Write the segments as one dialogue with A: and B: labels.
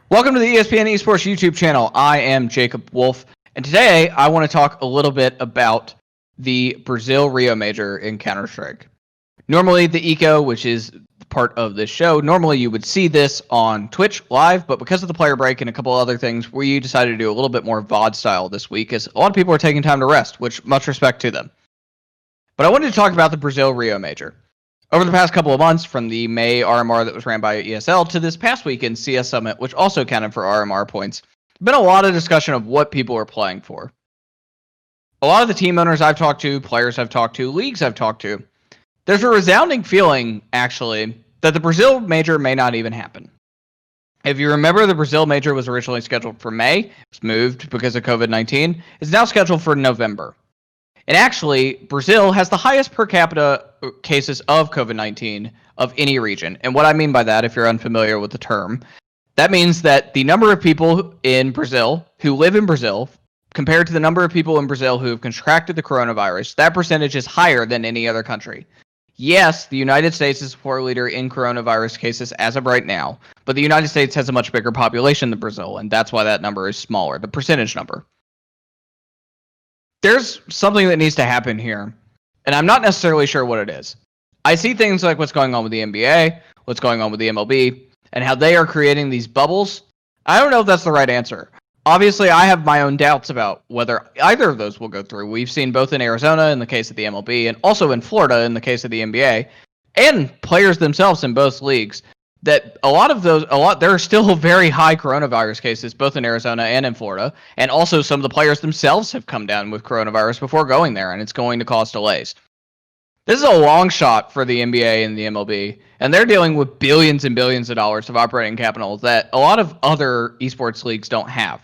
A: Welcome to the ESPN Esports YouTube channel. I am Jacob Wolf, and today I want to talk a little bit about the Brazil Rio Major in Counter-Strike. Normally, the Eco, which is part of this show, normally you would see this on Twitch live, but because of the player break and a couple other things, we decided to do a little bit more VOD style this week, as a lot of people are taking time to rest, which much respect to them. But I wanted to talk about the Brazil Rio Major. Over the past couple of months, from the May RMR that was ran by ESL to this past weekend CS Summit, which also counted for RMR points, there's been a lot of discussion of what people are playing for. A lot of the team owners I've talked to, players I've talked to, leagues I've talked to, there's a resounding feeling, actually, that the Brazil Major may not even happen. If you remember, the Brazil Major was originally scheduled for May. It was moved because of COVID-19. It's now scheduled for November. And actually, Brazil has the highest per capita cases of COVID-19 of any region. And what I mean by that, if you're unfamiliar with the term, that means that the number of people in Brazil who live in Brazil compared to the number of people in Brazil who have contracted the coronavirus, that percentage is higher than any other country. Yes, the United States is the floor leader in coronavirus cases as of right now, but the United States has a much bigger population than Brazil, and that's why that number is smaller, the percentage number. There's something that needs to happen here, and I'm not necessarily sure what it is. I see things like what's going on with the NBA, what's going on with the MLB, and how they are creating these bubbles. I don't know if that's the right answer. Obviously, I have my own doubts about whether either of those will go through. We've seen both in Arizona in the case of the MLB and also in Florida in the case of the NBA, and players themselves in both leagues, that there are still very high coronavirus cases, both in Arizona and in Florida, and also some of the players themselves have come down with coronavirus before going there, and it's going to cause delays. This is a long shot for the NBA and the MLB, and they're dealing with billions and billions of dollars of operating capital that a lot of other esports leagues don't have.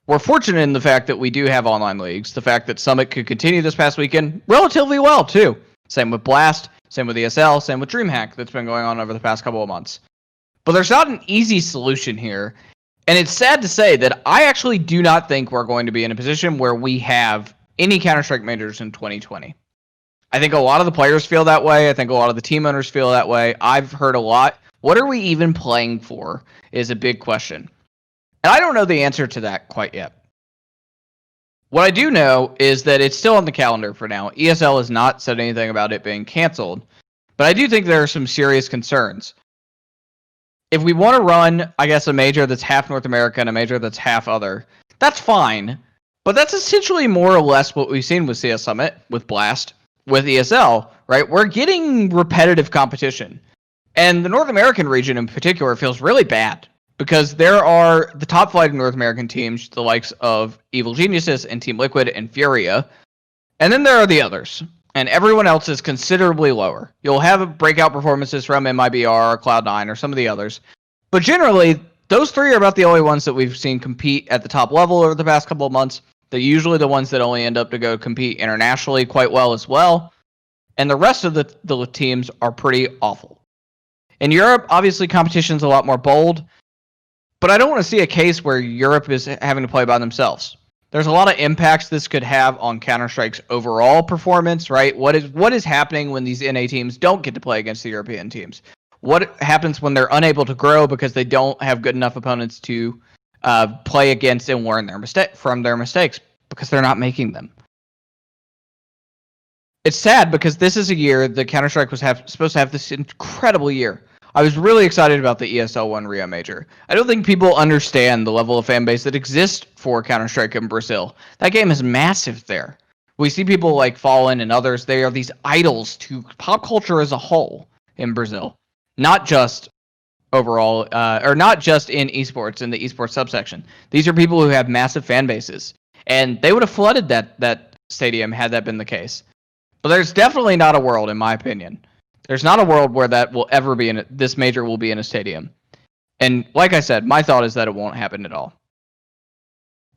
A: We're fortunate in the fact that we do have online leagues, the fact that Summit could continue this past weekend relatively well, too. Same with Blast, same with ESL, same with DreamHack that's been going on over the past couple of months. But there's not an easy solution here, and it's sad to say that I actually do not think we're going to be in a position where we have any Counter-Strike majors in 2020. I think a lot of the players feel that way. I think a lot of the team owners feel that way. I've heard a lot. What are we even playing for is a big question. And I don't know the answer to that quite yet. What I do know is that it's still on the calendar for now. ESL has not said anything about it being canceled, but I do think there are some serious concerns. If we want to run, I guess, a major that's half North America and a major that's half other, that's fine. But that's essentially more or less what we've seen with CS Summit, with Blast, with ESL, right? We're getting repetitive competition. And the North American region in particular feels really bad because there are the top flight of North American teams, the likes of Evil Geniuses and Team Liquid and Furia. And then there are the others. And everyone else is considerably lower. You'll have breakout performances from MIBR or Cloud9 or some of the others. But generally, those three are about the only ones that we've seen compete at the top level over the past couple of months. They're usually the ones that only end up to go compete internationally quite well as well. And the rest of the teams are pretty awful. In Europe, obviously, competition's a lot more bold. But I don't want to see a case where Europe is having to play by themselves. There's a lot of impacts this could have on Counter-Strike's overall performance, right? What is happening when these NA teams don't get to play against the European teams? What happens when they're unable to grow because they don't have good enough opponents to play against and learn from their mistakes because they're not making them? It's sad because this is a year that Counter-Strike was supposed to have this incredible year. I was really excited about the ESL 1 Rio Major. I don't think people understand the level of fan base that exists for Counter-Strike in Brazil. That game is massive there. We see people like Fallen and others. They are these idols to pop culture as a whole in Brazil. Not just overall, or not just in esports, in the esports subsection. These are people who have massive fan bases. And they would have flooded that stadium had that been the case. But there's definitely not a world, in my opinion. There's not a world where that will ever be this major will be in a stadium. And like I said, my thought is that it won't happen at all.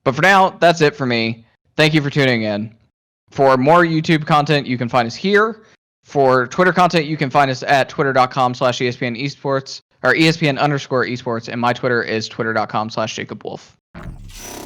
A: But for now, that's it for me. Thank you for tuning in. For more YouTube content, you can find us here. For Twitter content, you can find us at twitter.com/ESPN Esports or ESPN_Esports. And my Twitter is twitter.com/JacobWolf.